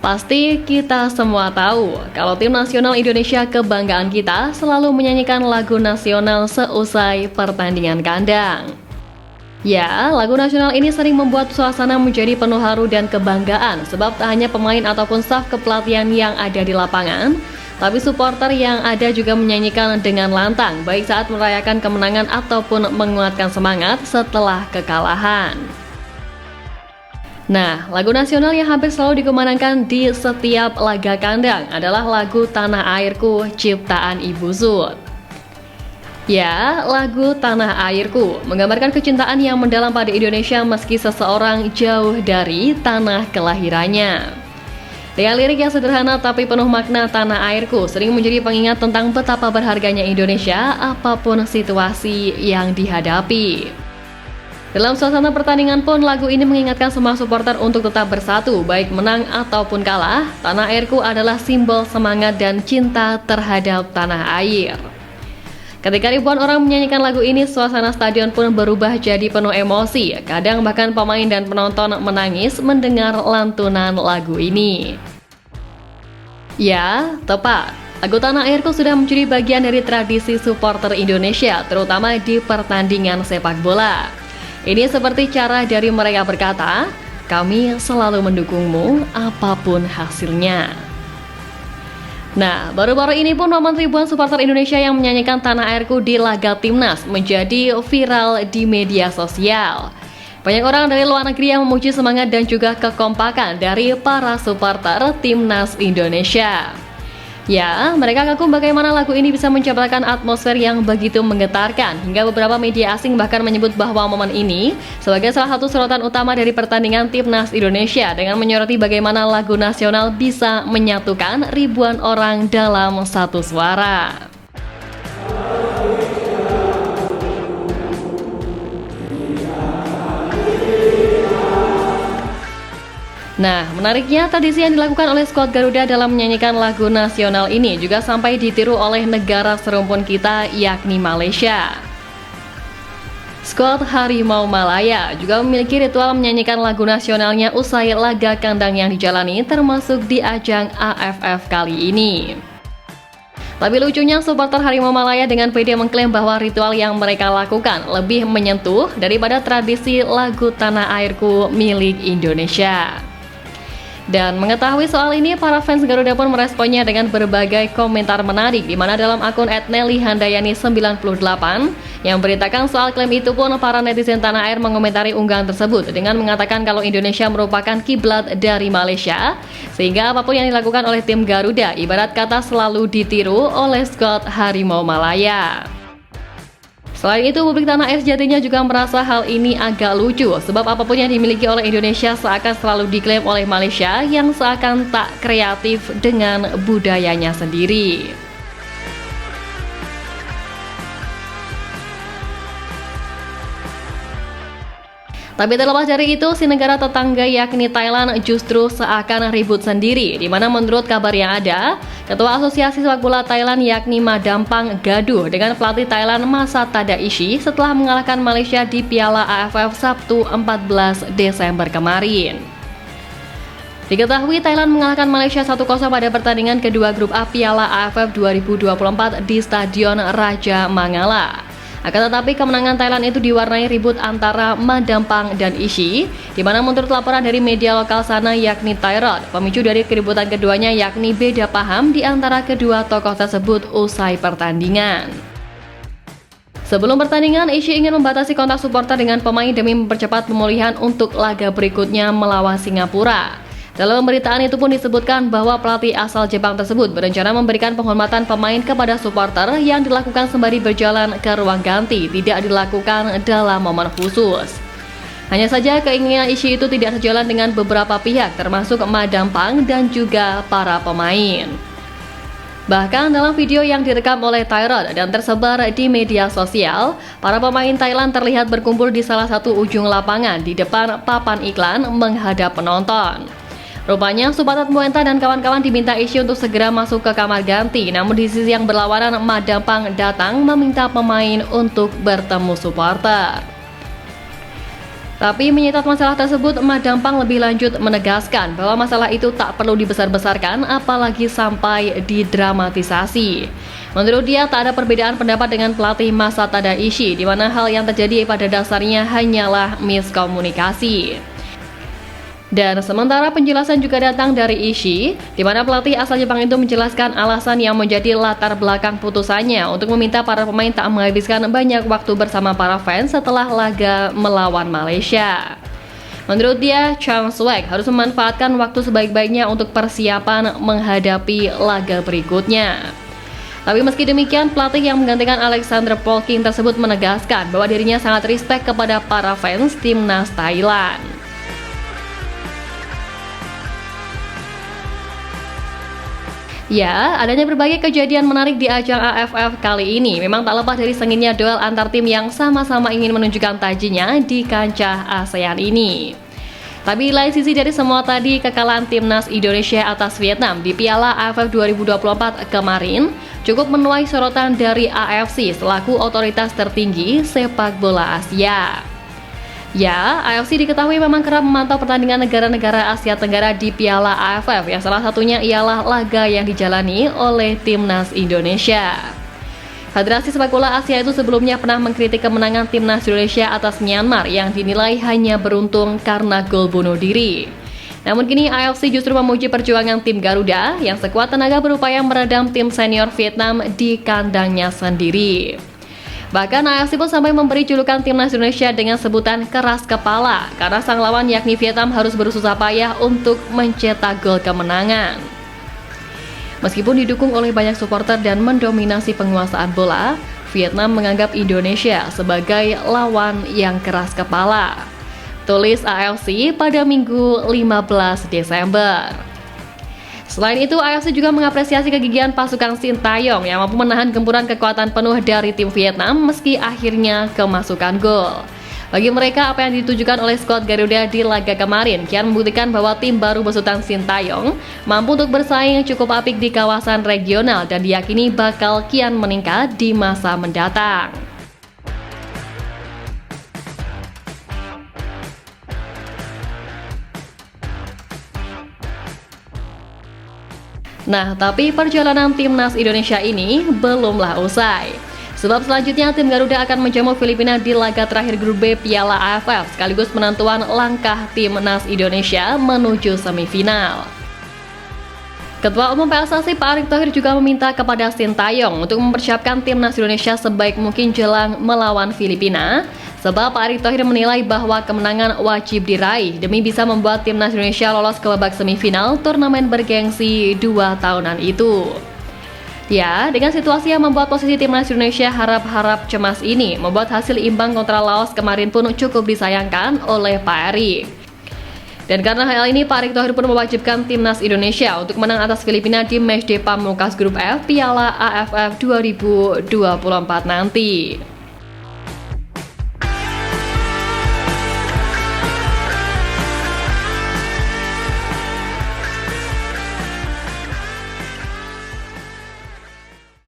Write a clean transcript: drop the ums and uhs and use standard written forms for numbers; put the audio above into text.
Pasti kita semua tahu kalau tim nasional Indonesia kebanggaan kita selalu menyanyikan lagu nasional seusai pertandingan kandang. Ya, lagu nasional ini sering membuat suasana menjadi penuh haru dan kebanggaan sebab tak hanya pemain ataupun staf kepelatihan yang ada di lapangan, tapi supporter yang ada juga menyanyikan dengan lantang baik saat merayakan kemenangan ataupun menguatkan semangat setelah kekalahan. Nah, lagu nasional yang hampir selalu dikumandangkan di setiap laga kandang adalah lagu Tanah Airku ciptaan Ibu Sud. Ya, lagu Tanah Airku menggambarkan kecintaan yang mendalam pada Indonesia meski seseorang jauh dari tanah kelahirannya. Dengan lirik yang sederhana tapi penuh makna, Tanah Airku sering menjadi pengingat tentang betapa berharganya Indonesia apapun situasi yang dihadapi. Dalam suasana pertandingan pun lagu ini mengingatkan semua supporter untuk tetap bersatu, baik menang ataupun kalah. Tanah Airku adalah simbol semangat dan cinta terhadap tanah air. Ketika ribuan orang menyanyikan lagu ini, suasana stadion pun berubah jadi penuh emosi. Kadang bahkan pemain dan penonton menangis mendengar lantunan lagu ini. Ya, tepat. Lagu Tanah Airku sudah menjadi bagian dari tradisi supporter Indonesia, terutama di pertandingan sepak bola. Ini seperti cara dari mereka berkata, kami selalu mendukungmu apapun hasilnya. Nah, baru-baru ini pun momen ribuan supporter Indonesia yang menyanyikan Tanah Airku di laga Timnas menjadi viral di media sosial. Banyak orang dari luar negeri yang memuji semangat dan juga kekompakan dari para supporter Timnas Indonesia. Ya, mereka kagum bagaimana lagu ini bisa menciptakan atmosfer yang begitu menggetarkan, hingga beberapa media asing bahkan menyebut bahwa momen ini sebagai salah satu sorotan utama dari pertandingan Timnas Indonesia dengan menyoroti bagaimana lagu nasional bisa menyatukan ribuan orang dalam satu suara. Nah, menariknya tradisi yang dilakukan oleh skuad Garuda dalam menyanyikan lagu nasional ini juga sampai ditiru oleh negara serumpun kita, yakni Malaysia. Skuad Harimau Malaya juga memiliki ritual menyanyikan lagu nasionalnya usai laga kandang yang dijalani, termasuk di ajang AFF kali ini. Tapi lucunya, supporter Harimau Malaya dengan pede mengklaim bahwa ritual yang mereka lakukan lebih menyentuh daripada tradisi lagu Tanah Airku milik Indonesia. Dan mengetahui soal ini, para fans Garuda pun meresponnya dengan berbagai komentar menarik, di mana dalam akun @nellyhandayani98 yang beritakan soal klaim itu pun para netizen tanah air mengomentari unggahan tersebut dengan mengatakan kalau Indonesia merupakan kiblat dari Malaysia, sehingga apapun yang dilakukan oleh tim Garuda ibarat kata selalu ditiru oleh skuad Harimau Malaya. Selain itu, publik tanah air sejatinya juga merasa hal ini agak lucu, sebab apapun yang dimiliki oleh Indonesia seakan selalu diklaim oleh Malaysia yang seakan tak kreatif dengan budayanya sendiri. Tapi terlepas dari itu, si negara tetangga yakni Thailand justru seakan ribut sendiri, di mana menurut kabar yang ada, Ketua Asosiasi Sepak Bola Thailand yakni Madampang gaduh dengan pelatih Thailand Masa Tadaishi setelah mengalahkan Malaysia di Piala AFF Sabtu 14 Desember kemarin. Diketahui Thailand mengalahkan Malaysia 1-0 pada pertandingan kedua grup A Piala AFF 2024 di Stadion Raja Mangala. Akan tetapi kemenangan Thailand itu diwarnai ribut antara Madampang dan Ishi, di mana menurut laporan dari media lokal sana yakni Thairod, pemicu dari keributan keduanya yakni beda paham di antara kedua tokoh tersebut usai pertandingan. Sebelum pertandingan, Ishi ingin membatasi kontak supporter dengan pemain demi mempercepat pemulihan untuk laga berikutnya melawan Singapura. Dalam pemberitaan itu pun disebutkan bahwa pelatih asal Jepang tersebut berencana memberikan penghormatan pemain kepada supporter yang dilakukan sembari berjalan ke ruang ganti, tidak dilakukan dalam momen khusus. Hanya saja keinginan Ishi itu tidak sejalan dengan beberapa pihak termasuk Madampang dan juga para pemain. Bahkan dalam video yang direkam oleh Thairod dan tersebar di media sosial, para pemain Thailand terlihat berkumpul di salah satu ujung lapangan di depan papan iklan menghadap penonton. Rupanya Supatat Muenta dan kawan-kawan diminta Ishi untuk segera masuk ke kamar ganti, namun di sisi yang berlawanan Madampang datang meminta pemain untuk bertemu supporter. Tapi menyitat masalah tersebut, Madampang lebih lanjut menegaskan bahwa masalah itu tak perlu dibesar-besarkan apalagi sampai didramatisasi. Menurut dia, tak ada perbedaan pendapat dengan pelatih Masata Daishi, di mana hal yang terjadi pada dasarnya hanyalah miskomunikasi. Dan sementara penjelasan juga datang dari Ishii, di mana pelatih asal Jepang itu menjelaskan alasan yang menjadi latar belakang putusannya untuk meminta para pemain tak menghabiskan banyak waktu bersama para fans setelah laga melawan Malaysia. Menurut dia, Chang Swag harus memanfaatkan waktu sebaik-baiknya untuk persiapan menghadapi laga berikutnya. Tapi meski demikian, pelatih yang menggantikan Alexander Polking tersebut menegaskan bahwa dirinya sangat respect kepada para fans timnas Thailand. Ya, adanya berbagai kejadian menarik di ajang AFF kali ini memang tak lepas dari sengitnya duel antar tim yang sama-sama ingin menunjukkan tajinya di kancah ASEAN ini. Tapi di lain sisi dari semua tadi, kekalahan timnas Indonesia atas Vietnam di Piala AFF 2024 kemarin cukup menuai sorotan dari AFC selaku otoritas tertinggi sepak bola Asia. Ya, AFC diketahui memang kerap memantau pertandingan negara-negara Asia Tenggara di Piala AFF, yang salah satunya ialah laga yang dijalani oleh timnas Indonesia. Federasi Sepak Bola Asia itu sebelumnya pernah mengkritik kemenangan timnas Indonesia atas Myanmar yang dinilai hanya beruntung karena gol bunuh diri. Namun kini AFC justru memuji perjuangan tim Garuda yang sekuat tenaga berupaya meredam tim senior Vietnam di kandangnya sendiri. Bahkan AFC pun sampai memberi julukan timnas Indonesia dengan sebutan keras kepala karena sang lawan yakni Vietnam harus bersusah payah untuk mencetak gol kemenangan. Meskipun didukung oleh banyak supporter dan mendominasi penguasaan bola, Vietnam menganggap Indonesia sebagai lawan yang keras kepala. Tulis AFC pada Minggu 15 Desember. Selain itu, AFC juga mengapresiasi kegigihan pasukan Sintayong yang mampu menahan gempuran kekuatan penuh dari tim Vietnam meski akhirnya kemasukan gol. Bagi mereka, apa yang ditujukan oleh skuad Garuda di laga kemarin kian membuktikan bahwa tim baru besutan Sintayong mampu untuk bersaing cukup apik di kawasan regional dan diyakini bakal kian meningkat di masa mendatang. Nah, tapi perjalanan timnas Indonesia ini belumlah usai. Sebab selanjutnya tim Garuda akan menjamu Filipina di laga terakhir grup B Piala AFF sekaligus penentuan langkah timnas Indonesia menuju semifinal. Ketua Umum PSSI Pak Erick Thohir juga meminta kepada Sintayong untuk mempersiapkan timnas Indonesia sebaik mungkin jelang melawan Filipina. Sebab Pak Erick Thohir menilai bahwa kemenangan wajib diraih demi bisa membuat timnas Indonesia lolos ke babak semifinal turnamen bergengsi 2 tahunan itu. Ya, dengan situasi yang membuat posisi timnas Indonesia harap-harap cemas ini, membuat hasil imbang kontra Laos kemarin pun cukup disayangkan oleh Pak Erick. Dan karena hal ini, Pak Erick Thohir pun mewajibkan timnas Indonesia untuk menang atas Filipina di matchday pamungkas grup F Piala AFF 2024 nanti.